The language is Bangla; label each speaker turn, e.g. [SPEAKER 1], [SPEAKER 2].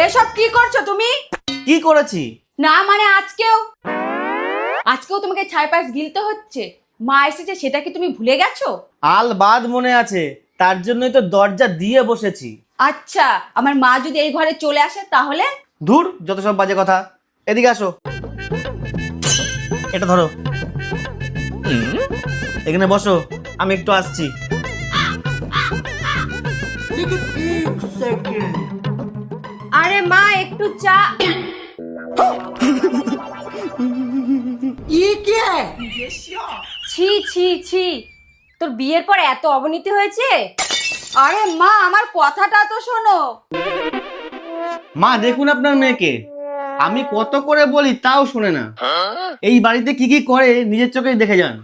[SPEAKER 1] এসব কি করছো তুমি?
[SPEAKER 2] কি করেছি?
[SPEAKER 1] না মানে আজকেও তোমাকে ছাই পাশ গিলতে হচ্ছে। মা এসেছে সেটা কি তুমি ভুলে গেছো?
[SPEAKER 2] আলবাদ মনে আছে, তার জন্যই তো দরজা দিয়ে বসেছি।
[SPEAKER 1] আচ্ছা, আমার মা যদি এই ঘরে চলে আসে তাহলে?
[SPEAKER 2] ধুর, যত সব বাজে কথা। এদিকে আসো, এটা ধরো, এখানে বসো, আমি একটু আসছি।
[SPEAKER 1] আরে মা একটু চা। ছি ছি ছি, তোর বিয়ের পর এত অবনতি হয়েছে? আরে মা আমার কথাটা তো শোনো।
[SPEAKER 2] মা দেখুন আপনার মেয়েকে, আমি কত করে বলি তাও শুনে না। এই বাড়িতে কি কি করে নিজের চোখেই দেখে যান।